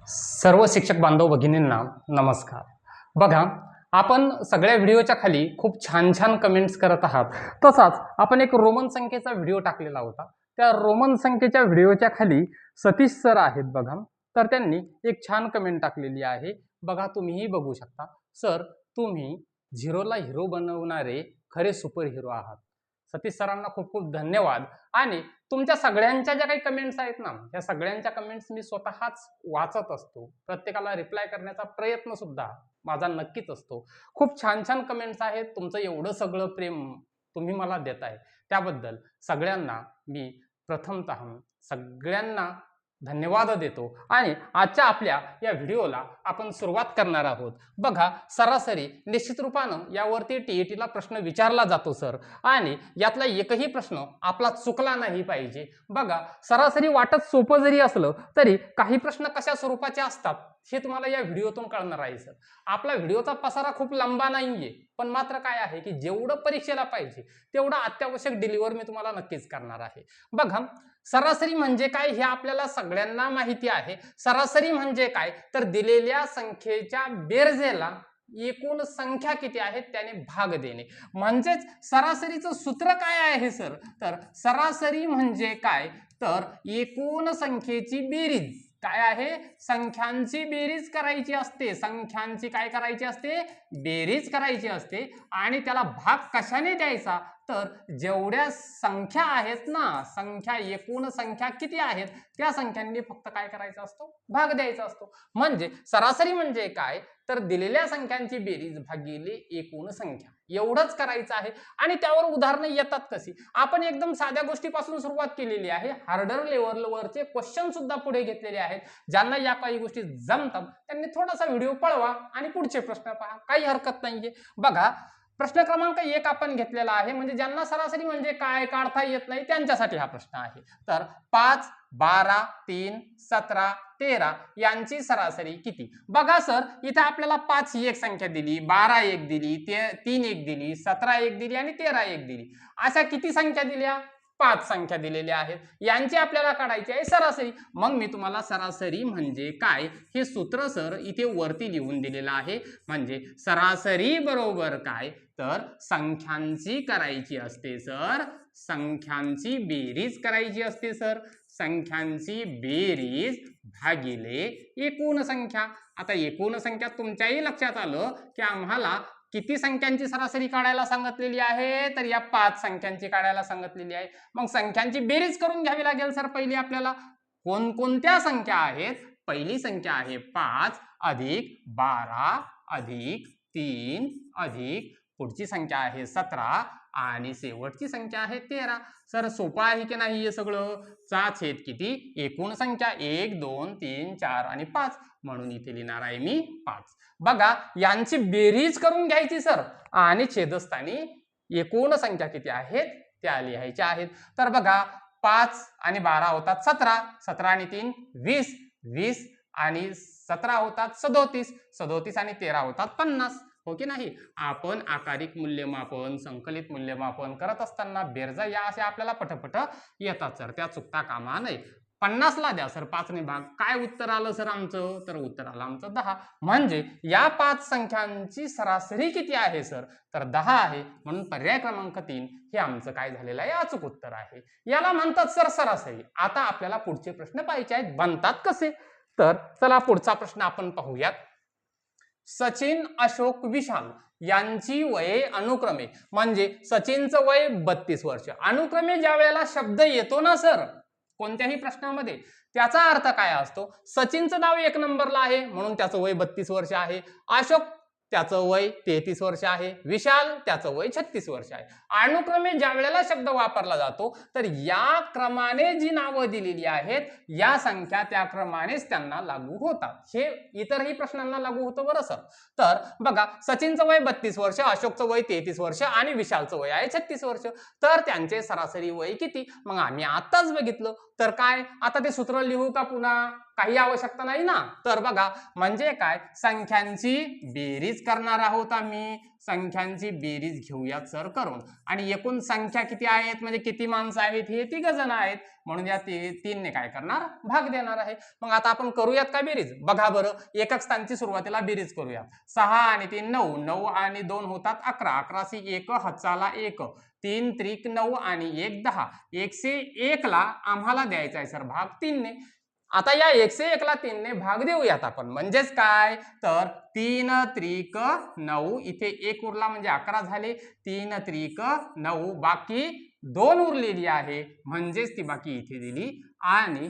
सर्व शिक्षक बांधव भगिनींना नमस्कार। बघा, आपण सगळ्या व्हिडिओच्या खाली खूप छान छान कमेंट्स करत आहात। तसाच आपण एक रोमन संख्येचा व्हिडिओ टाकलेला होता। त्या रोमन संख्येच्या व्हिडिओच्या खाली सतीश सर आहेत बघा, तर त्यांनी एक छान कमेंट टाकलेली आहे बघा, तुम्हीही बघू शकता। सर, तुम्ही झिरोला हिरो बनवणारे खरे सुपर हिरो आहात। सतीश सरांना खूप खूप धन्यवाद। आणि तुमच्या सगळ्यांच्या ज्या काही कमेंट्स आहेत ना, त्या सगळ्यांच्या कमेंट्स मी स्वतःच वाचत असतो, प्रत्येकाला रिप्लाय करण्याचा प्रयत्न सुद्धा माझा नक्कीच असतो। खूप छान छान कमेंट्स आहेत, तुमचं एवढं सगळं प्रेम तुम्ही मला देताय त्याबद्दल सगळ्यांना मी प्रथमतः सगळ्यांना धन्यवाद देतो। आणि आजच्या आपल्या या व्हिडिओला आपण सुरुवात करणार आहोत। बघा, सरासरी निश्चित रूपानं यावरती टीईटीला प्रश्न विचारला जातो सर, आणि यातला एकही प्रश्न आपला चुकला नाही पाहिजे। बघा, सरासरी वाटत सोपं जरी असलं तरी काही प्रश्न कशा स्वरूपाचे असतात हे तुम्हाला या व्हिडिओतून कळणार आहे सर। आपला व्हिडिओचा पसारा खूप लांबा नाहीये, पण मात्र काय आहे की जेवढं परीक्षेला पाहिजे तेवढं अत्यावश्यक डिलिव्हर मी तुम्हाला नक्कीच करणार आहे। बघा, सरासरी म्हणजे काय हे आपल्याला सगळ्यांना माहिती आहे। सरासरी म्हणजे काय तर दिलेल्या संख्येच्या बेरजेला एकूण संख्या किती आहे त्याने भाग देणे, म्हणजेच सरासरीचं सूत्र काय आहे सर, तर सरासरी म्हणजे काय तर एकूण संख्येची बेरीज। काय आहे? संख्यांची बेरीज करायची असते। संख्यांची काय करायची असते? बेरीज करायची असते। आणि त्याला भाग कशाने द्यायचा तर जेवढ्या संख्या आहेत ना, संख्या एकूण संख्या किती आहेत त्या संख्यांनी फक्त काय करायचा असतो? भाग द्यायचा असतो। म्हणजे सरासरी म्हणजे काय तर दिलेल्या संख्यांची बेरीज भागिले एकूण संख्या, एवढंच करायचं आहे। आणि त्यावर उदाहरणं येतात कशी? आपण एकदम साध्या गोष्टीपासून सुरुवात केलेली आहे, हार्डर लेवलवरचे क्वेश्चन सुद्धा पुढे घेतलेले आहेत। ज्यांना या काही गोष्टी जमतात त्यांनी थोडासा व्हिडिओ पळवा आणि पुढचे प्रश्न पहा, काही हरकत नाहीये। बघा, प्रश्न क्रमांक 1 आपण घेतलेला आहे, म्हणजे ज्यांना सरासरी म्हणजे काय काढता येत नाही त्यांच्यासाठी हा प्रश्न आहे। तर 5, 12, 3, 17, 13 यांची सरासरी किती? बघा सर, इथे आपल्याला 5 ही एक संख्या दिली, 12 एक दिली, 3 एक दिली, 17 एक दिली आणि 13 एक दिली। अशा किती संख्या दिल्या? 5 संख्या दिलेल्या आहेत। यांची आपल्याला काढायची आहे सरासरी। मग मी तुम्हाला सरासरी म्हणजे काय हे सूत्र सर इथे वरती लिहून दिलेलं आहे। म्हणजे सरासरी बरोबर काय तर संख्यांची करायची असते सर, संख्यांची बेरीज करायची असते सर, संख्यांची बेरीज भागिले एकूण संख्या। आता एकूण संख्या तुमच्याही लक्षात आलं की आम्हाला किती संख्यांची सरासरी काढायला सांगितलेली आहे तर या 5 संख्यांची काढायला सांगितलेली आहे। मग संख्यांची बेरीज करून घ्यावी लागेल सर पहिली आपल्याला। कोणकोणत्या संख्या आहेत? पहिली संख्या आहे 5 अधिक 12 अधिक 3 अधिक पुढची संख्या आहे 17 आणि शेवटची संख्या आहे 13। सर सोपं आहे की नाही हे सगळं? चा छेद किती? एकूण संख्या 1 2 3 4 आणि 5, म्हणून इथे लिहिणार आहे मी 5। बघा, यांची बेरीज करून घ्यायची सर आणि छेदस्थानी एकूण संख्या किती आहेत त्या लिहायच्या आहेत। तर बघा, 5 आणि 12 होतात 17, 17 आणि 3 20, 20 आणि 17 होतात 37, 37 आणि 13 होतात 50, हो की नाही? आपण आकारिक मूल्यमापन, संकलित मूल्यमापन करत असताना बेरजा या असे आपल्याला पटपट येतात सर, त्या चुकता कामा नये। 50 ला द्या सर 5 ने भाग, काय उत्तर आलं सर आमचं? तर उत्तर आलं आमचं 10। म्हणजे या 5 संख्यांची सरासरी किती आहे सर तर 10 आहे, म्हणून पर्याय क्रमांक 3 हे आमचं काय झालेलं आहे? अचूक उत्तर आहे। याला म्हणतात सर सरासरी। आता आपल्याला पुढचे प्रश्न पाहायचे आहेत, बनतात कसे? तर चला पुढचा प्रश्न आपण पाहूयात। सचिन, अशोक, विशाल यांची वये अनुक्रमे, म्हणजे सचिनचं वय 32 वर्ष, अनुक्रमे ज्या वेळेला शब्द येतो ना सर कोणत्याही प्रश्नामध्ये, त्याचा अर्थ काय असतो? सचिनचं नाव 1 नंबरला आहे म्हणून त्याचं वय 32 वर्ष आहे, अशोक त्याचं वय 33 वर्ष आहे, विशाल त्याचं वय 36 वर्ष आहे। अनुक्रमे ज्या वेळेला शब्द वापरला जातो तर या क्रमाने जी नावं दिलेली आहेत या संख्या त्या क्रमानेच त्यांना लागू होतात। हे इतरही प्रश्नांना लागू होतं बरं सर। तर बघा, सचिनचं वय 32 वर्ष, अशोकचं वय 33 वर्ष आणि विशालचं वय आहे 36 वर्ष, तर त्यांचे सरासरी वय किती? मग आम्ही आताच बघितलं तर काय, आता ते सूत्र लिहू का पुन्हा? काही आवश्यकता नाही ना. तर बघा म्हणजे काय, संख्यांची बेरीज करणार आहोत आम्ही, संख्यांची बेरीज घेऊयात सर करून, आणि एकूण संख्या किती आहेत म्हणजे किती माणसं आहेत हे 3 जण आहेत, म्हणून या 3 ने काय करणार, भाग देणार आहे. मग आता आपण करूयात का बेरीज, बघा बरं. एकक स्थानची सुरुवातीला बेरीज करूयात. 6 आणि 3 9, 9 आणि 2 होतात 11, 11 सी 1 हाताला 1, 3 त्रिक 9 आणि 1 10, 101 ला आम्हाला द्यायचा आहे सर भाग 3 ने. आता या 101 ला 3 ने भाग देऊयात आपण, म्हणजेच काय तर 3 त्रिक 9, इथे 1 उरला म्हणजे 11 झाले, 3 त्रिक 9, बाकी 2 उरलेली आहे म्हणजेच ती बाकी इथे दिली, आणि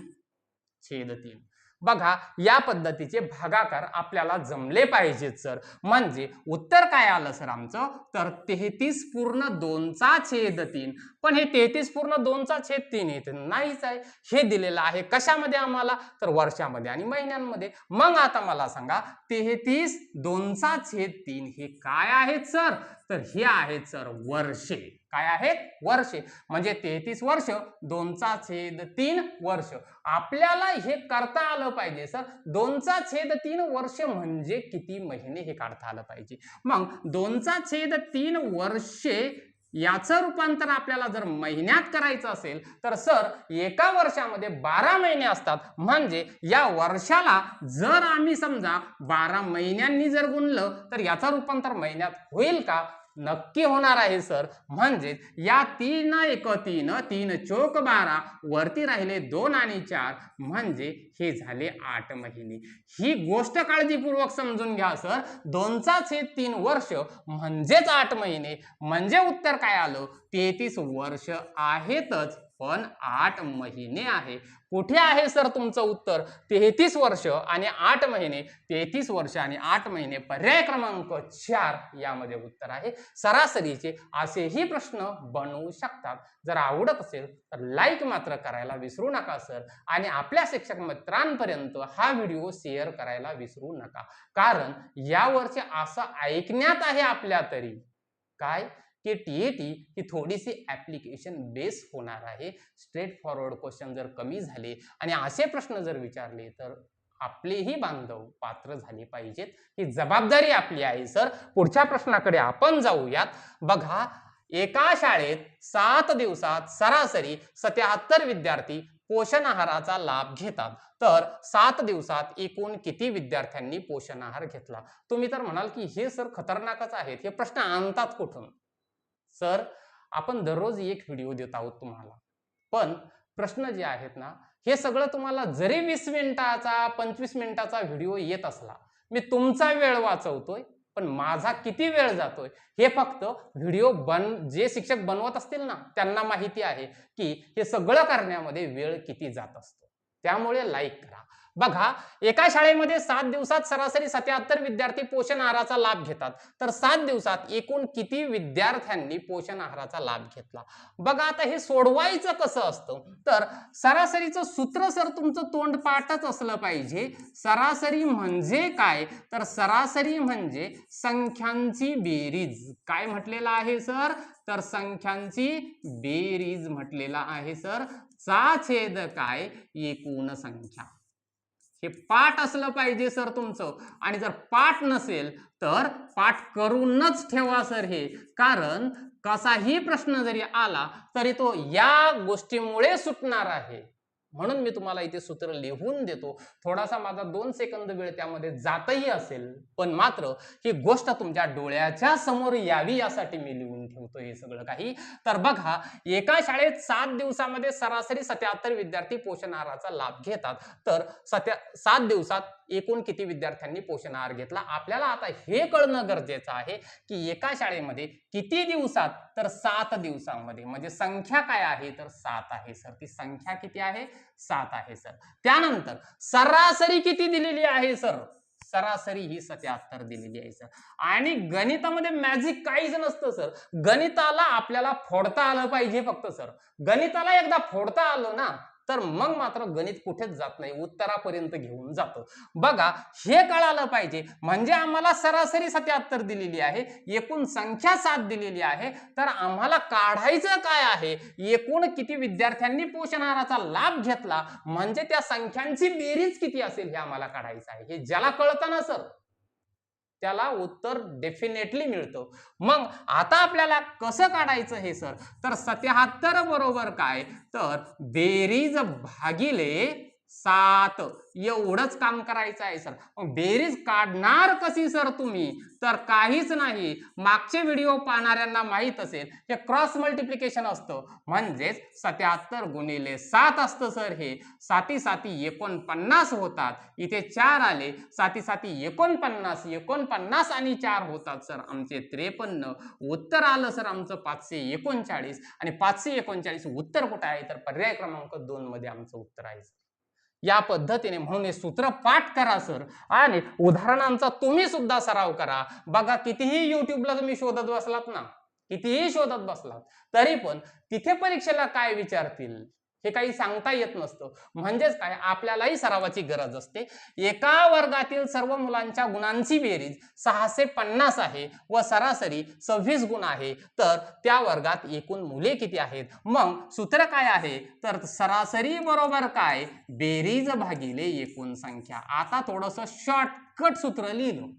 छेद 3. बघा या पद्धतीचे भागाकार आपल्याला जमले पाहिजेत सर. म्हणजे उत्तर काय आलं सर आमचं, तर 33.2/3. पण हे 33.2/3 येत नाहीच आहे, हे दिलेलं आहे कशामध्ये आम्हाला, तर वर्षामध्ये आणि महिन्यांमध्ये. मग आता मला सांगा 33.2/3 हे काय आहेत सर, तर हे आहेत सर वर्षे. काय आहेत, वर्षे. म्हणजे 33 वर्ष 2/3 वर्ष. आपल्याला हे करता आलं पाहिजे सर, 2/3 वर्ष म्हणजे किती महिने हे काढता आलं पाहिजे. मग 2/3 वर्षे याचं रूपांतर आपल्याला जर महिन्यात करायचं असेल तर सर एका वर्षामध्ये 12 महिने असतात, म्हणजे या वर्षाला जर आम्ही समजा 12 महिन्यांनी जर गुणलं तर याचं रूपांतर महिन्यात होईल का, नक्की होणार आहे सर. म्हणजे या 3 1 3, 3 चोक 12, वरती राहिले 2 आणि 4, म्हणजे हे झाले 8 महिने. ही गोष्ट काळजीपूर्वक समजून घ्या सर. 2/3 वर्ष म्हणजेच 8 महिने, म्हणजे उत्तर काय आलं, 33 वर्ष आहेतच पण 8 महिने आहे. कुठे आहे सर तुमचं उत्तर, 33 वर्ष आणि 8 महिने, 33 वर्ष आणि 8 महिने, पर्याय क्रमांक 4 यामध्ये उत्तर आहे. सरासरीचे असेही प्रश्न बनवू शकतात. जर आवडत असेल तर लाईक मात्र करायला विसरू नका सर, आणि आपल्या शिक्षक मित्रांपर्यंत हा व्हिडिओ शेअर करायला विसरू नका. कारण यावरचे असं ऐकण्यात आहे आपल्या तरी काय की टीएटी ही थोडीशी ऍप्लिकेशन बेस होणार आहे. स्ट्रेट फॉरवर्ड क्वेश्चन जर कमी झाले आणि असे प्रश्न जर विचारले तर आपलेही बांधव पात्र झाले पाहिजेत, ही जबाबदारी आपली आहे सर. पुढच्या प्रश्नाकडे आपण जाऊयात. बघा एका शाळेत 7 दिवसात सरासरी 77 विद्यार्थी पोषण आहाराचा लाभ घेतात, तर 7 दिवसात एकूण किती विद्यार्थ्यांनी पोषण आहार घेतला. तुम्ही तर म्हणाल की हे सर खतरनाकच आहेत, हे प्रश्न आणतात कुठून. सर आपण दररोज एक व्हिडिओ देत आहोत तुम्हाला, पण प्रश्न जे आहेत ना हे सगळं तुम्हाला जरी 20 मिनिटाचा 25 मिनिटाचा व्हिडिओ येत असला, मी तुमचा वेळ वाचवतोय, पण माझा किती वेळ जातोय हे फक्त व्हिडिओ जे शिक्षक बनवत असतील ना त्यांना माहिती आहे की हे सगळं करण्यामध्ये वेळ किती जात असतो. त्यामुळे लाईक करा. बघा एका शाळेमध्ये 7 दिवसात सरासरी 77 विद्यार्थी पोषण आहाराचा लाभ घेतात, तर 7 दिवसात एकूण किती विद्यार्थ्यांनी पोषण आहाराचा लाभ घेतला. बघा आता हे सोडवायचं कसं असतं, तर सरासरीचं सूत्र सर तुमचं तोंडपाठच असलं पाहिजे. सरासरी म्हणजे काय, तर सरासरी म्हणजे संख्यांची बेरीज. काय म्हटलेलं आहे सर, तर संख्यांची बेरीज म्हटलेला आहे सर. चा छेद काय, एकूण संख्या. हे पाठ असलं पाहिजे सर तुमचं, आणि जर पाठ नसेल तर पाठ करूनच ठेवा सर हे, कारण कसाही प्रश्न जरी आला तरी तो या गोष्टीमुळे सुटणार आहे. म्हणून मी तुम्हाला इथे सूत्र लिहून देतो. थोडासा माझा 2 सेकंद वेळ त्यामध्ये जातही असेल, पण मात्र ही गोष्ट तुमच्या डोळ्याच्या समोर यावी यासाठी मी लिहून ठेवतो हे सगळं काही. तर बघा एका शाळेत 7 दिवसामध्ये सरासरी 77 विद्यार्थी पोषण आहाराचा लाभ घेतात, तर 7 दिवसात एकूण किती विद्यार्थ्यांनी पोषण आहार घेतला. आपल्याला आता हे कळणं गरजेचं आहे की एका शाळेमध्ये किती दिवसात, तर 7 दिवसांमध्ये. म्हणजे संख्या काय आहे, तर 7 आहे सर. ती संख्या किती आहे, 7 आहे सर. त्यानंतर सरासरी किती दिलेली आहे सर, सरासरी ही 77 दिलेली आहे सर. आणि गणितामध्ये मॅजिक काहीच नसतं सर. गणिताला आपल्याला फोडता आलं पाहिजे फक्त सर. गणिताला एकदा फोडता आलं ना तर मग मात्र गणित कुठेच जात नाही, उत्तरापर्यंत घेऊन जातं. बघा, हे कळालं पाहिजे. म्हणजे आम्हाला सरासरी 77 दिलेली आहे, एकूण संख्या 7 दिलेली आहे, तर आम्हाला काढायचं काय आहे, एकूण किती विद्यार्थ्यांनी पोषण आहाराचा लाभ घेतला, म्हणजे त्या संख्यांची बेरीज किती असेल हे आम्हाला काढायचं आहे. हे ज्याला कळतं ना सर, त्याला उत्तर डेफिनेटली मिळतं. मग आता आपल्याला कसं काढायचं हे सर, तर 77 बरोबर काय, तर बेरीज भागिले 7 एवढंच काम करायचं आहे सर. मग बेरीज काढणार कशी सर तुम्ही, तर काहीच नाही, मागचे व्हिडिओ पाहणाऱ्यांना माहित असेल, हे क्रॉस मल्टिप्लिकेशन असतं. म्हणजेच 77 गुणिले 7 असतं सर. हे 7 7 49 होतात, इथे 4 आले, 7 7 49, 49 आणि 4 होतात सर आमचे 53. उत्तर आलं सर आमचं 539. आणि 539 उत्तर कुठे आहे, तर पर्याय क्रमांक 2 मध्ये आमचं उत्तर आहे. या पद्धतीने म्हणून हे सूत्र पाठ करा सर, आणि उदाहरणांचा तुम्ही सुद्धा सराव करा. बघा, कितीही युट्यूबला तुम्ही शोधत बसलात ना, कितीही शोधत बसलात, तरी पण तिथे परीक्षेला काय विचारतील हे काही सांगता येत नसतं. म्हणजेच काय, आपल्यालाही सरावाची गरज असते. एका वर्गातील सर्व मुलांच्या गुणांची बेरीज 650 आहे व सरासरी 26 गुण आहे, तर त्या वर्गात एकूण मुले किती आहेत. मग सूत्र काय आहे, तर सरासरी बरोबर काय, बेरीज भागिले एकूण संख्या. आता थोडंसं शॉर्टकट सूत्र लिहिलं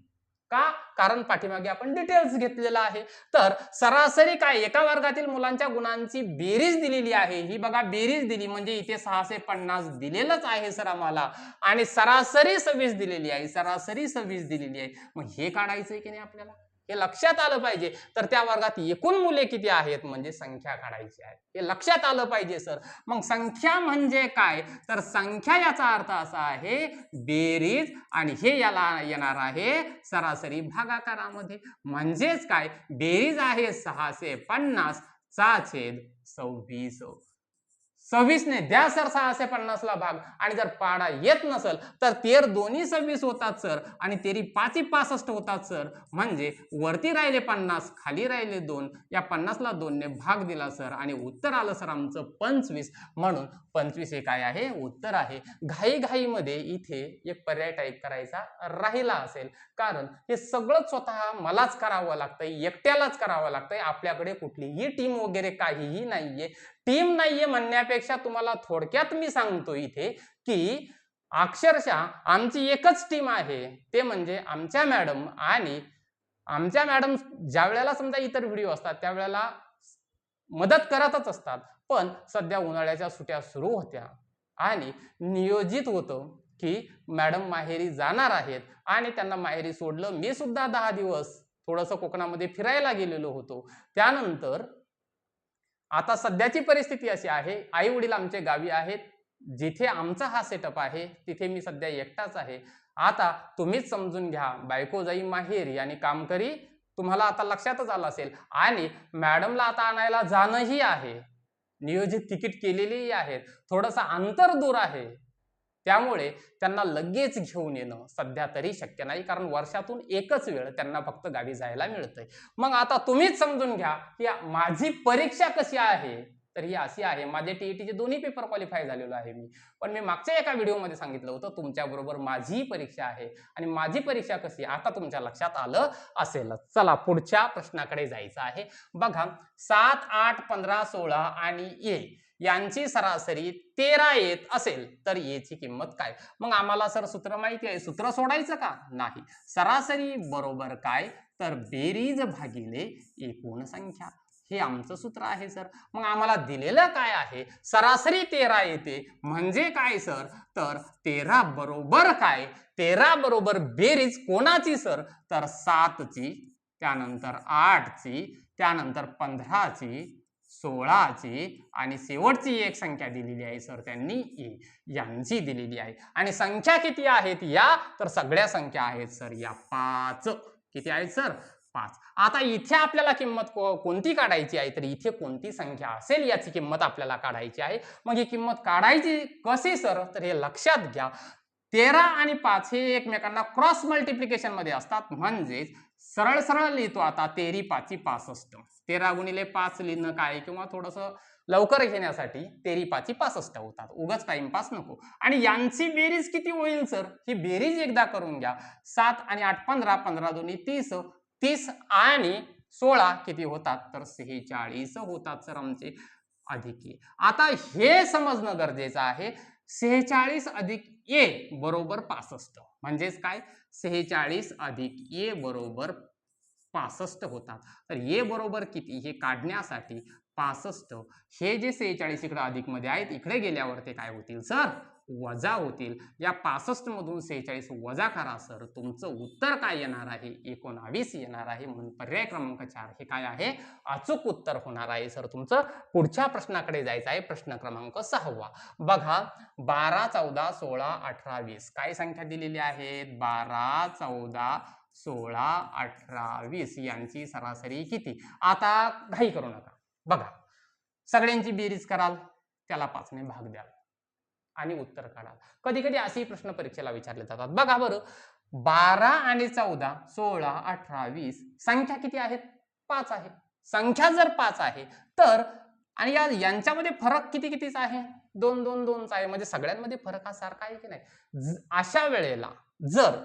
का, कारण पाठीमागे आपण डिटेल्स घेतलेला आहे. तर सरासरी काय, एका वर्गातील मुलांच्या गुणांची बेरीज दिलेली आहे. ही बघा बेरीज दिली, म्हणजे इथे 650 दिलेलंच आहे सर आम्हाला, आणि सरासरी 26 दिलेली आहे, सरासरी 26 दिलेली आहे. मग हे काढायचंय की नाही आपल्याला, हे लक्षात आलं पाहिजे. तर त्या वर्गात एकूण मुले किती आहेत, म्हणजे संख्या काढायची आहे, हे लक्षात आलं पाहिजे सर. मग संख्या म्हणजे काय, तर संख्या याचा अर्थ असा आहे बेरीज, आणि हे याला येणार आहे सरासरी भागाकारामध्ये. म्हणजेच काय, बेरीज आहे 650 चा छेद 26. 26 ने द्या सर 650 ला भाग, आणि जर पाडा येत नसेल तर 13 दोन्ही 26 होतात सर, आणि 13 5 65 होतात सर. म्हणजे वरती राहिले 50, खाली राहिले 2, या 50 ला 2 ने भाग दिला सर, आणि उत्तर आलं सर आमचं 25. म्हणून 25 हे काय आहे, उत्तर आहे. घाईघाईमध्ये इथे एक पर्याय टाईप करायचा राहिला असेल, कारण हे सगळं स्वतः मलाच करावं लागतंय, एकट्यालाच करावं लागतंय. आपल्याकडे कुठलीही टीम वगैरे काहीही नाहीये. टीम नाहीये म्हणण्यापेक्षा तुम्हाला थोडक्यात मी सांगतो इथे, की अक्षरशः आमची एकच टीम आहे, ते म्हणजे आमच्या मॅडम. आणि आमच्या मॅडम ज्या वेळेला समजा इतर व्हिडिओ असतात त्यावेळेला मदत करतच असतात, पण सध्या उन्हाळ्याच्या सुट्ट्या सुरू होत्या आणि नियोजित होतं की मॅडम माहेरी जाणार आहेत, आणि त्यांना माहेरी सोडलं. मी सुद्धा 10 दिवस थोडंसं कोकणामध्ये फिरायला गेलेलो होतो. त्यानंतर आता सध्याची परिस्थिती अशी आहे, आई वडील आमचे गावी आहेत, जिथे आमचा हा सेटअप आहे तिथे मी सध्या एकटाच आहे. आता तुम्हीच समजून घ्या, बायको जाई माहेरी आणि काम करी, तुम्हाला आता लक्षातच आलं असेल. आणि मॅडमला आता आणायला जाणंही आहे, नियोजित तिकीट केलेलीही आहेत, थोडंसं अंतर दूर आहे, त्यामुळे त्यांना लगेच घेऊन येणं सध्या तरी शक्य नाही, कारण वर्षातून एकच वेळ त्यांना फक्त गावी जायला मिळतंय. मग आता तुम्हीच समजून घ्या की माझी परीक्षा कशी आहे, तर ही अशी आहे. माझे टीईटीचे दोन्ही पेपर क्वालिफाय झालेलो आहे मी, पण मी मागच्या एका व्हिडिओमध्ये सांगितलं होतं तुमच्याबरोबर माझी परीक्षा आहे, आणि माझी परीक्षा कशी आहे आता तुमच्या लक्षात आलं असेलच. चला पुढच्या प्रश्नाकडे जायचं आहे. बघा, 7 8 15 16 आणि ए यांची सरासरी 13 येत असेल तर येची किंमत काय. मग आम्हाला सर सूत्र माहिती आहे, सूत्र सोडायचं का नाही. सरासरी बरोबर काय, तर बेरीज भागिले एकूण संख्या, हे आमचं सूत्र आहे सर. मग आम्हाला दिलेलं काय आहे, सरासरी 13 येते, म्हणजे काय सर, तर 13 बरोबर काय, 13 बरोबर बेरीज कोणाची सर, तर 7 ची, त्यानंतर 8 ची, त्यानंतर 15 ची, 16 ची, आणि शेवटची एक संख्या दिलेली आहे सर त्यांनी ए यांची दिलेली आहे. आणि संख्या किती आहेत या, तर सगळ्या संख्या आहेत सर या 5. किती आहेत सर, 5. आता इथे आपल्याला किंमत कोणती काढायची आहे, तर इथे कोणती संख्या असेल याची किंमत आपल्याला काढायची आहे. मग ही किंमत काढायची कशी सर, तर हे लक्षात घ्या, 13 आणि 5 हे एकमेकांना क्रॉस मल्टिप्लिकेशन मध्ये असतात. म्हणजेच सरळ सरळ लिहितो आता, 13 5 65, 13 गुणिले 5 लिहिणं काय, किंवा थोडंसं लवकर घेण्यासाठी 13 5 65 होतात. उगाच टाइमपास नको. आणि यांची बेरीज किती होईल सर? ही बेरीज एकदा करून घ्या. 7 आणि 8 15, 15 दोन्ही 30, 30 आणि 16 किती होतात? तर 46 होतात सर आमचे अधिक ए. आता हे समजणं गरजेचं आहे. 46 अधिक ए बरोबर 65. म्हणजेच काय? 46 अधिक ए बरोबर 65 होतात. तर ए बरोबर किती हे काढण्यासाठी 65 हे जे 46 इकडे अधिक मध्ये आहेत इकडे गेल्यावर ते काय होतील सर? वजा होतील. या 65 मधून 46 वजा करा सर. तुमचं उत्तर काय येणार आहे? 19 येणार आहे. म्हणून पर्याय क्रमांक 4 हे काय आहे? अचूक उत्तर होणार आहे सर तुमचं. पुढच्या प्रश्नाकडे जायचं आहे. प्रश्न क्रमांक 6. बघा 12 14 16 18 20 काय संख्या दिलेली आहेत? 12 14 16 18 20 यांची सरासरी किती? आता घाई करू नका. बघा सगळ्यांची बेरीज कराल, त्याला 5 ने भाग द्याल आणि उत्तर काढाल. कधी कधी असेही प्रश्न परीक्षेला विचारले जातात. बघा बरं 12 आणि 14 16 18 20 संख्या किती आहेत? 5 आहे. संख्या जर 5 आहे तर आणि यांच्यामध्ये फरक किती कितीचा आहे? 2 2 2चा आहे. म्हणजे सगळ्यांमध्ये फरक हा सारखा आहे की नाही? अशा वेळेला जर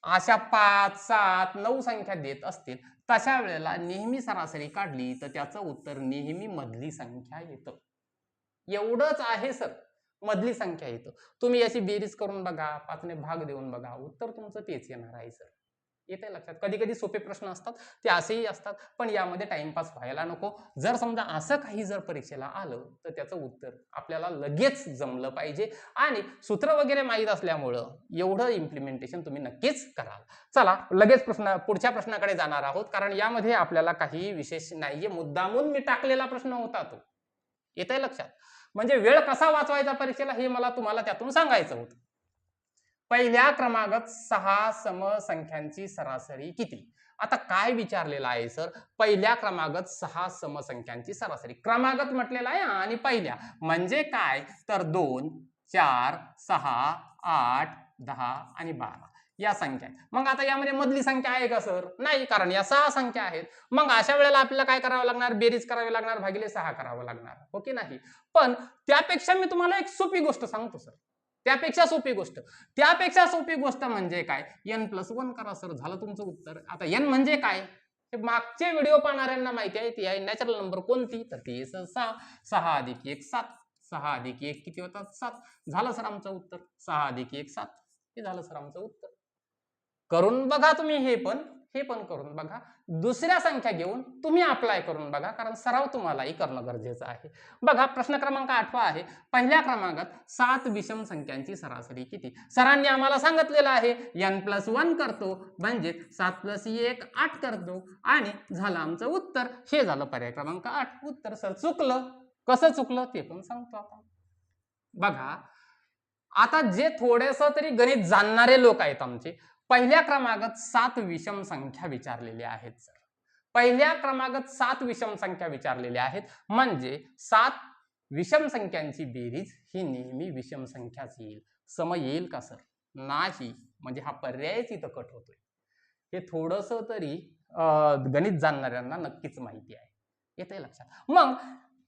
अशा 5 7 9 संख्या देत असतील तशा वेळेला नेहमी सरासरी काढली तर त्याचं उत्तर नेहमी मधली संख्या येतं. एवढंच आहे सर. मधली संख्या येतं. तुम्ही याची बेरीज करून बघा, 5 ने भाग देऊन बघा, उत्तर तुमचं तेच येणार आहे सर. येते लक्षात? कधी कधी सोपे प्रश्न असतात ते असेही असतात, पण यामध्ये टाइमपास व्हायला नको. जर समजा असं काही जर परीक्षेला आलं तर त्याचं उत्तर आपल्याला लगेच जमलं पाहिजे आणि सूत्र वगैरे माहीत असल्यामुळं एवढं इम्प्लिमेंटेशन तुम्ही नक्कीच कराल. चला लगेच पुढच्या प्रश्नाकडे जाणार आहोत, कारण यामध्ये आपल्याला काही विशेष नाहीये. मुद्दामून मी टाकलेला प्रश्न होता तो. येतंय लक्षात? म्हणजे वेळ कसा वाचवायचा परीक्षेला हे मला तुम्हाला त्यातून सांगायचं होतं. पहिल्या क्रमांकात 6 समसंख्यांची सरासरी किती? आता काय विचारलेलं आहे सर? पहिल्या क्रमांकात 6 समसंख्यांची सरासरी. क्रमांकात म्हटलेला आहे आणि पहिल्या म्हणजे काय? तर 2 4 6 8 10 आणि 12 या संख्या. मग आता यामध्ये मधली संख्या आहे का सर? नाही, कारण या 6 संख्या आहेत. मग अशा वेळेला आपल्याला काय करावं लागणार? बेरीज करावी लागणार, भागिले 6 करावं लागणार, हो की नाही? पण त्यापेक्षा मी तुम्हाला एक सोपी गोष्ट सांगतो सर. त्यापेक्षा सोपी गोष्ट म्हणजे काय? n+1 करा सर, झालं तुमचं उत्तर. आता n म्हणजे काय? हे मागचे व्हिडिओ पाहणाऱ्यांना माहिती आहे. ती आहे नॅचरल नंबर कोणती? तर ती 6. 6 अधिक 1 7. 6 अधिक 1 किती होतात? 7. झालं सर आमचं उत्तर. 6 अधिक 1 7. हे झालं सर आमचं उत्तर. करून बघा तुम्ही हे पण करून बघा. दुसऱ्या संख्या घेऊन तुम्ही अप्लाय करून बघा, कारण सराव तुम्हालाही करणं गरजेचं आहे. बघा प्रश्न क्रमांक 8 आहे. पहिल्या क्रमांकात 7 विषम संख्यांची सरासरी किती? सरांनी आम्हाला सांगितलेलं आहे n+1 करतो, म्हणजे 7 + 1 8 करतो आणि झालं आमचं उत्तर. हे झालं पर्याय क्रमांक 8 उत्तर. सर चुकलं. कसं चुकलं ते पण सांगतो आता. बघा आता जे थोडेसं तरी गणित जाणणारे लोक आहेत आमचे, पहिल्या क्रमांकात 7 विषम संख्या विचारलेल्या आहेत सर. पहिल्या क्रमांकात 7 विषम संख्या विचारलेल्या आहेत, म्हणजे 7 विषम संख्यांची बेरीज ही नेहमी विषम संख्याच येईल. सम येईल का सर? नाही. म्हणजे हा पर्यायच इथं कट होतोय. हे थोडंसं तरी गणित जाणणाऱ्यांना नक्कीच माहिती आहे. येतंय लक्षात? मग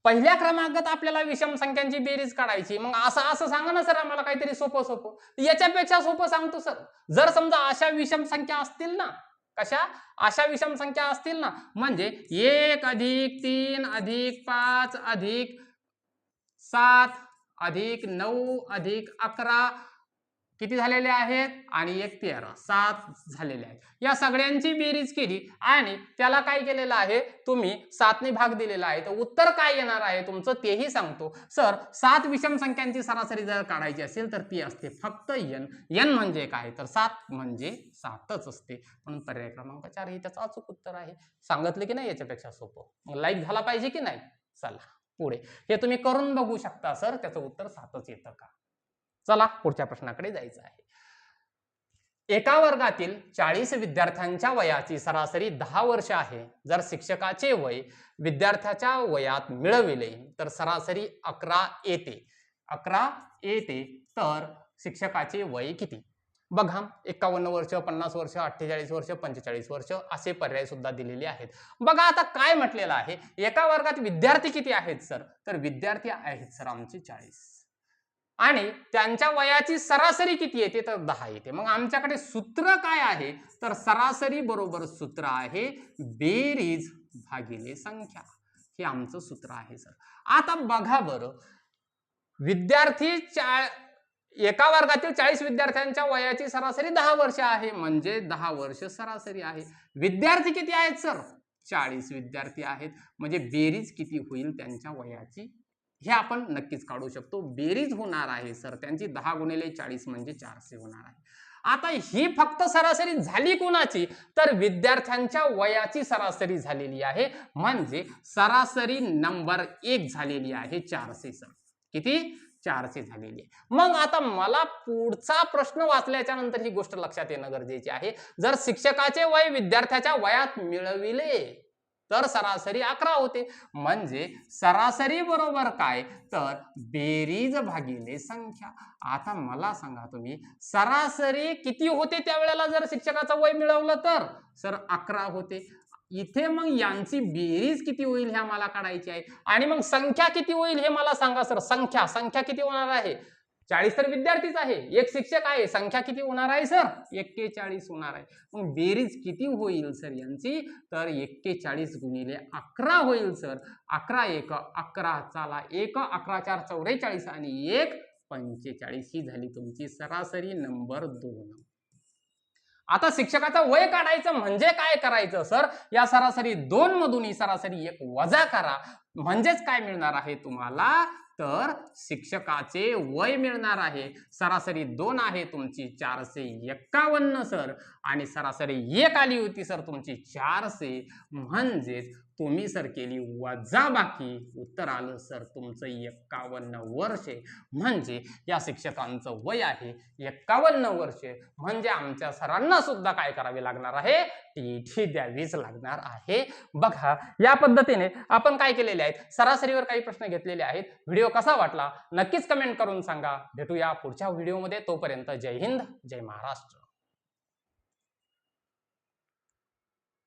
पहिल्या क्रमांकात आपल्याला विषम संख्यांची बेरीज काढायची. मग असं सांगा ना सर आम्हाला काहीतरी सोपं. याच्यापेक्षा सोपं सांगतो सर. जर समजा अशा विषम संख्या असतील ना, अशा विषम संख्या असतील ना, म्हणजे 1 अधिक 3 अधिक 5 अधिक 7 अधिक 9 अधिक 11 किती झालेले आहेत? आणि 1 13 7 झालेले आहेत. या सगळ्यांची बेरीज केली आणि त्याला काय केलेलं आहे? तुम्ही 7 ने भाग दिलेला आहे. तर उत्तर काय येणार आहे तुमचं तेही सांगतो. सर 7 विषम संख्यांची सरासरी जर काढायची असेल तर ती असते फक्त n म्हणजे काय? तर 7 म्हणजे 7च असते. म्हणून पर्याय क्रमांक 4 हे त्याचं अचूक उत्तर आहे. सांगितलं की नाही याच्यापेक्षा सोपं? मग लाईक झाला पाहिजे की नाही? चला पुढे हे तुम्ही करून बघू शकता सर, त्याचं उत्तर 7च येतं का? चला पुढच्या प्रश्नाकडे जायचं आहे. एका वर्गातील 40 विद्यार्थ्यांच्या वयाची सरासरी 10 वर्ष आहे. जर शिक्षकाचे वय विद्यार्थ्याच्या वयात मिळविले तर सरासरी 11 येते. 11 येते तर शिक्षकाचे वय किती? बघा 51 वर्ष, 50 वर्ष, 48 वर्ष, 45 वर्ष असे पर्याय सुद्धा दिलेले आहेत. बघा आता काय म्हटलेलं आहे, एका वर्गात विद्यार्थी किती आहेत सर? तर विद्यार्थी आहेत सर आमचे 40 आणि त्यांच्या वयाची सरासरी किती येते? तर 10 येते. मग आमच्याकडे सूत्र काय आहे? तर सरासरी बरोबर सूत्र आहे बेरीज भागिले संख्या. हे आमचं सूत्र आहे सर. आता बघा बरं, विद्यार्थी एका वर्गातील 40 विद्यार्थ्यांच्या वयाची सरासरी 10 वर्ष आहे, म्हणजे 10 वर्ष सरासरी आहे. विद्यार्थी किती आहेत सर? 40 विद्यार्थी आहेत. म्हणजे बेरीज किती होईल त्यांच्या वयाची हे आपण नक्कीच काढू शकतो. बेरीज होणार आहे सर त्यांची 10 गुणिले 40 म्हणजे 400 होणार आहे. आता ही फक्त सरासरी झाली कोणाची? तर विद्यार्थ्यांच्या वयाची सरासरी झालेली आहे, म्हणजे सरासरी नंबर 1 झालेली आहे 400 सर. किती? 400 झालेली आहे. मग आता मला पुढचा प्रश्न वाचल्याच्या नंतर ही गोष्ट लक्षात येणं गरजेची आहे. जर शिक्षकाचे वय विद्यार्थ्याच्या वयात मिळविले तर सरासरी 11 होते. म्हणजे सरासरी बरोबर काय? तर बेरीज भागिले संख्या. आता मला सांगा तुम्ही, सरासरी किती होते त्यावेळेला जर शिक्षकाचं वय मिळवलं तर? सर 11 होते. इथे मग यांची बेरीज किती होईल हे मला काढायची आहे. आणि मग संख्या किती होईल हे मला सांगा सर. संख्या किती होणार आहे? 40 तर विद्यार्थीच आहे, एक शिक्षक आहे. संख्या किती होणार आहे सर? 41 होणार आहे. मग बेरीज किती होईल सर यांची? तर 41 गुणिले 11 होईल सर. 11 1 11, चला 1 11 4 44 आणि 1 45 ही झाली तुमची सरासरी नंबर 2. आता शिक्षकाचं वय काढायचं म्हणजे काय करायचं सर? या सरासरी 2 मधून ही सरासरी 1 वजा करा. म्हणजेच काय मिळणार आहे तुम्हाला? तर शिक्षकाचे वय मिळणार आहे. सरासरी 2 आहे तुमची 451 सर, आणि सरासरी 1 आली होती सर तुमची 400. म्हणजेच तुम्ही सर केली वजाबाकी, उत्तर आलं सर तुमचं 51 वर्षे. म्हणजे या शिक्षकांचं वय आहे 51 वर्षे. म्हणजे आमच्या सरांना सुद्धा काय करावे लागणार आहे? टीटी द्यावीच लागणार आहे. बघा या पद्धतीने आपण काय केलेले आहेत, सरासरीवर काही प्रश्न घेतलेले आहेत. व्हिडिओ कसा वाटला नक्कीच कमेंट करून सांगा. भेटूया पुढच्या व्हिडिओमध्ये. तोपर्यंत जय हिंद, जय महाराष्ट्र.